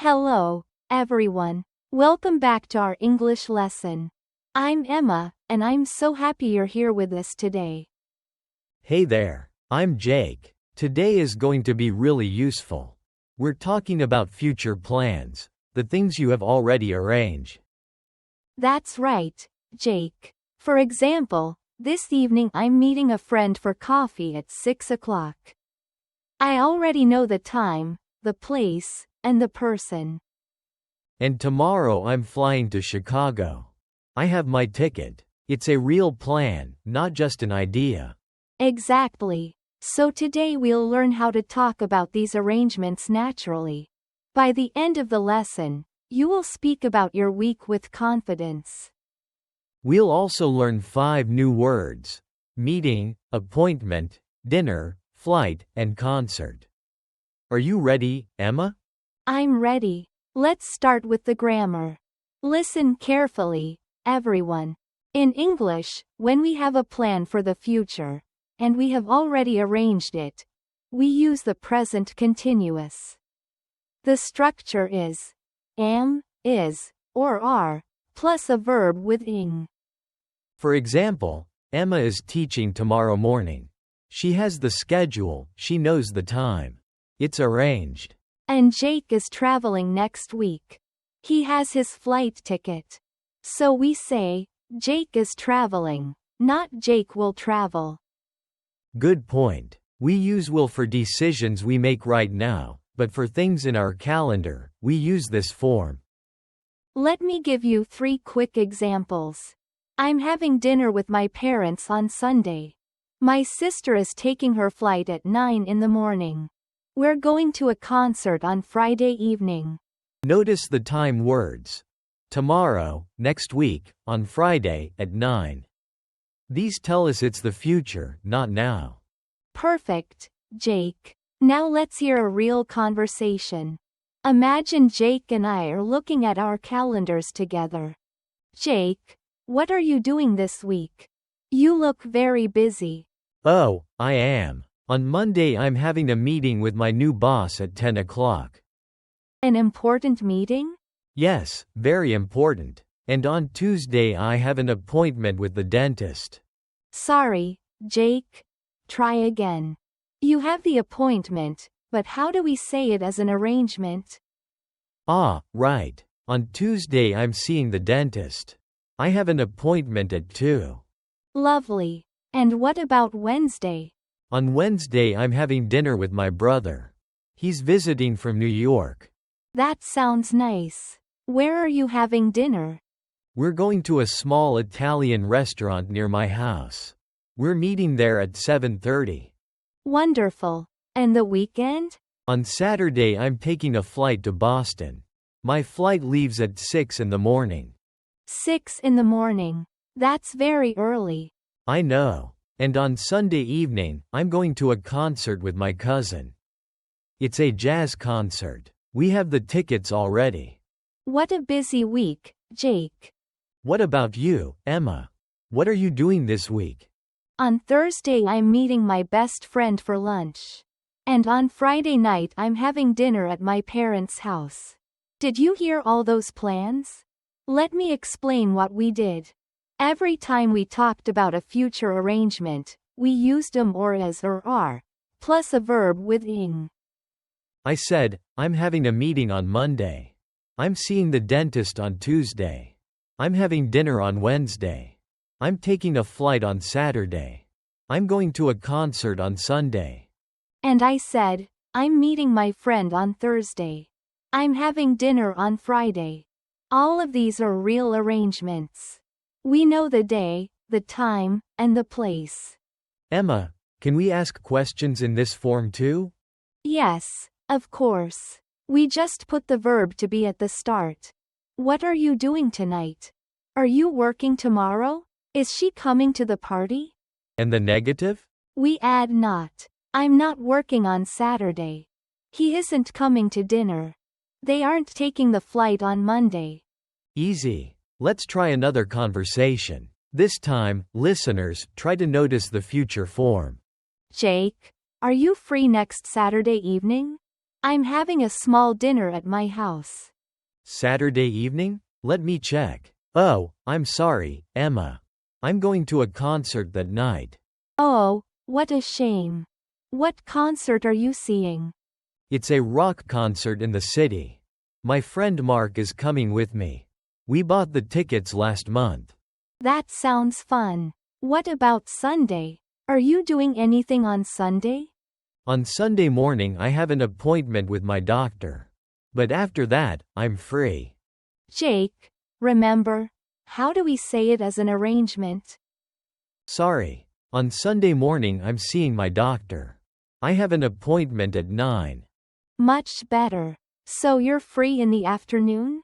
Hello, everyone. Welcome back to our English lesson. I'm Emma, and I'm so happy you're here with us today. Hey there, I'm Jake. Today is going to be really useful. We're talking about future plans, the things you have already arranged. That's right, Jake. For example, this evening I'm meeting a friend for coffee at 6 o'clock. I already know the time, the place, and the person. And tomorrow I'm flying to Chicago. I have my ticket. It's a real plan, not just an idea. Exactly. So today we'll learn how to talk about these arrangements naturally. By the end of the lesson, you will speak about your week with confidence. We'll also learn 5 new words: meeting, appointment, dinner, flight, and concert. Are you ready, Emma? I'm ready. Let's start with the grammar. Listen carefully, everyone. In English, when we have a plan for the future, and we have already arranged it, we use the present continuous. The structure is am, is, or are, plus a verb with ing. For example, Emma is teaching tomorrow morning. She has the schedule, she knows the time. It's arranged. And Jake is traveling next week. He has his flight ticket. So we say, Jake is traveling, not Jake will travel. Good point. We use will for decisions we make right now, but for things in our calendar, we use this form. Let me give you 3 quick examples. I'm having dinner with my parents on Sunday. My sister is taking her flight at 9 in the morning. We're going to a concert on Friday evening. Notice the time words. Tomorrow, next week, on Friday, at 9. These tell us it's the future, not now. Perfect, Jake. Now let's hear a real conversation. Imagine Jake and I are looking at our calendars together. Jake, what are you doing this week? You look very busy. Oh, I am. On Monday I'm having a meeting with my new boss at 10 o'clock. An important meeting? Yes, very important. And on Tuesday I have an appointment with the dentist. Sorry, Jake. Try again. You have the appointment, but how do we say it as an arrangement? Ah, right. On Tuesday I'm seeing the dentist. I have an appointment at 2. Lovely. And what about Wednesday? On Wednesday I'm having dinner with my brother. He's visiting from New York. That sounds nice. Where are you having dinner? We're going to a small Italian restaurant near my house. We're meeting there at 7:30. Wonderful. And the weekend? On Saturday I'm taking a flight to Boston. My flight leaves at 6 in the morning. 6 in the morning. That's very early. I know. And on Sunday evening, I'm going to a concert with my cousin. It's a jazz concert. We have the tickets already. What a busy week, Jake. What about you, Emma? What are you doing this week? On Thursday I'm meeting my best friend for lunch. And on Friday night I'm having dinner at my parents' house. Did you hear all those plans? Let me explain what we did. Every time we talked about a future arrangement, we used am or as or are, plus a verb with ing. I said, I'm having a meeting on Monday. I'm seeing the dentist on Tuesday. I'm having dinner on Wednesday. I'm taking a flight on Saturday. I'm going to a concert on Sunday. And I said, I'm meeting my friend on Thursday. I'm having dinner on Friday. All of these are real arrangements. We know the day, the time, and the place. Emma, can we ask questions in this form too? Yes, of course. We just put the verb to be at the start. What are you doing tonight? Are you working tomorrow? Is she coming to the party? And the negative? We add not. I'm not working on Saturday. He isn't coming to dinner. They aren't taking the flight on Monday. Easy. Let's try another conversation. This time, listeners, try to notice the future form. Jake, are you free next Saturday evening? I'm having a small dinner at my house. Saturday evening? Let me check. Oh, I'm sorry, Emma. I'm going to a concert that night. Oh, what a shame. What concert are you seeing? It's a rock concert in the city. My friend Mark is coming with me. We bought the tickets last month. That sounds fun. What about Sunday? Are you doing anything on Sunday? On Sunday morning I have an appointment with my doctor. But after that, I'm free. Jake, remember, how do we say it as an arrangement? Sorry. On Sunday morning I'm seeing my doctor. I have an appointment at 9. Much better. So you're free in the afternoon?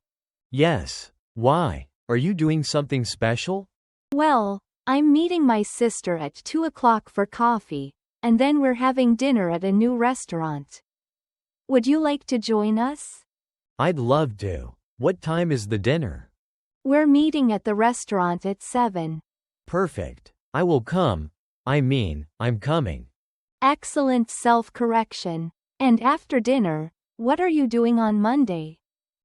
Yes. Why? Are you doing something special? Well, I'm meeting my sister at 2 o'clock for coffee, and then we're having dinner at a new restaurant. Would you like to join us? I'd love to. What time is the dinner? We're meeting at the restaurant at 7. Perfect. I will come. I'm coming. Excellent self-correction. And after dinner, what are you doing on Monday?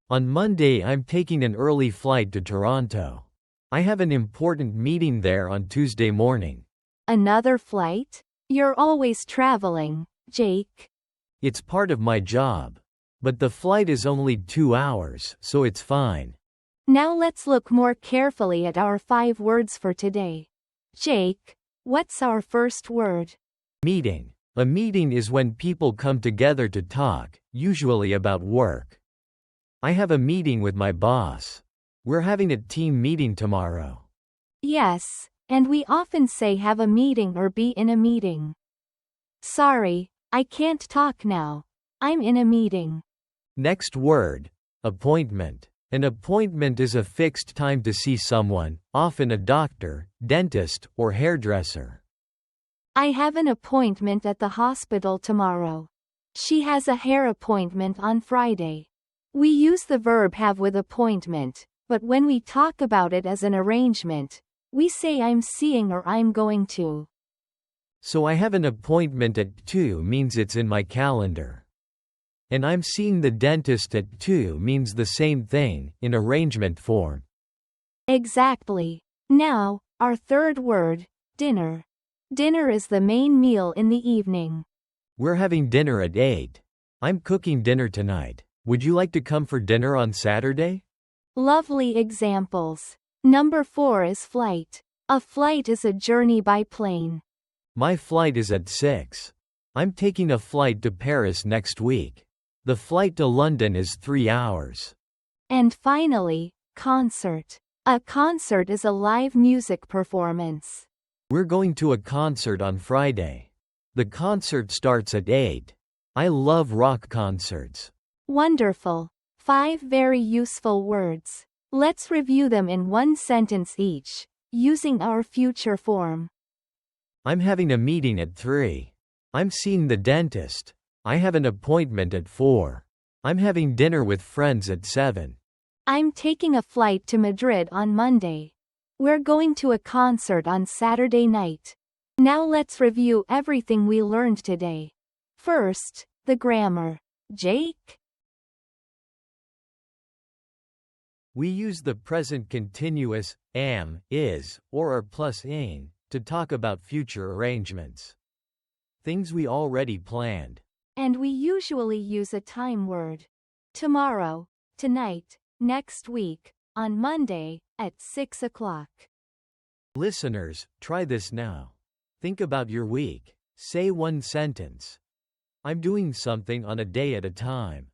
On Monday I'm taking an early flight to Toronto. I have an important meeting there on Tuesday morning. Another flight? You're always traveling, Jake. It's part of my job. But the flight is only 2 hours, so it's fine. Now let's look more carefully at our 5 words for today. Jake, what's our first word? Meeting. A meeting is when people come together to talk, usually about work. I have a meeting with my boss. We're having a team meeting tomorrow. Yes, and we often say have a meeting or be in a meeting. Sorry, I can't talk now. I'm in a meeting. Next word. Appointment. An appointment is a fixed time to see someone, often a doctor, dentist, or hairdresser. I have an appointment at the hospital tomorrow. She has a hair appointment on Friday. We use the verb have with appointment, but when we talk about it as an arrangement, we say I'm seeing or I'm going to. So I have an appointment at 2 means it's in my calendar. And I'm seeing the dentist at 2 means the same thing, in arrangement form. Exactly. Now, our third word, dinner. Dinner is the main meal in the evening. We're having dinner at 8. I'm cooking dinner tonight. Would you like to come for dinner on Saturday? Lovely examples. Number 4 is flight. A flight is a journey by plane. My flight is at 6. I'm taking a flight to Paris next week. The flight to London is 3 hours. And finally, concert. A concert is a live music performance. We're going to a concert on Friday. The concert starts at 8. I love rock concerts. Wonderful. 5 very useful words. Let's review them in one sentence each, using our future form. I'm having a meeting at 3. I'm seeing the dentist. I have an appointment at 4. I'm having dinner with friends at 7. I'm taking a flight to Madrid on Monday. We're going to a concert on Saturday night. Now let's review everything we learned today. First, the grammar. Jake? We use the present continuous, am, is, or are plus ing, to talk about future arrangements. Things we already planned. And we usually use a time word. Tomorrow, tonight, next week, on Monday, at 6 o'clock. Listeners, try this now. Think about your week. Say one sentence. I'm doing something on a day at a time.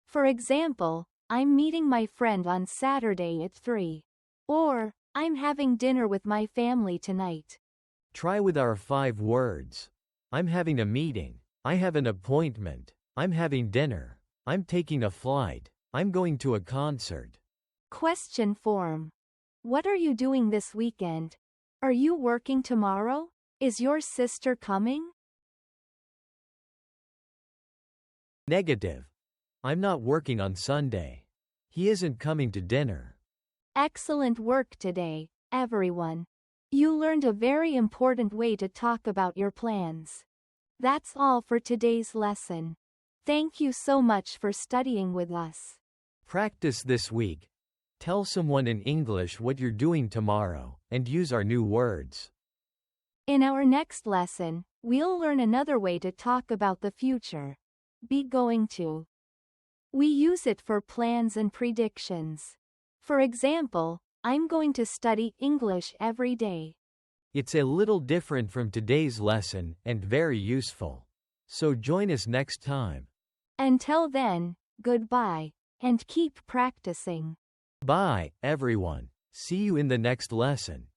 For example, I'm meeting my friend on Saturday at 3. Or, I'm having dinner with my family tonight. Try with our 5 words. I'm having a meeting. I have an appointment. I'm having dinner. I'm taking a flight. I'm going to a concert. Question form. What are you doing this weekend? Are you working tomorrow? Is your sister coming? Negative. I'm not working on Sunday. He isn't coming to dinner. Excellent work today, everyone. You learned a very important way to talk about your plans. That's all for today's lesson. Thank you so much for studying with us. Practice this week. Tell someone in English what you're doing tomorrow, and use our new words. In our next lesson, we'll learn another way to talk about the future. Be going to. We use it for plans and predictions. For example, I'm going to study English every day. It's a little different from today's lesson, and very useful. So join us next time. Until then, goodbye, and keep practicing. Bye, everyone. See you in the next lesson.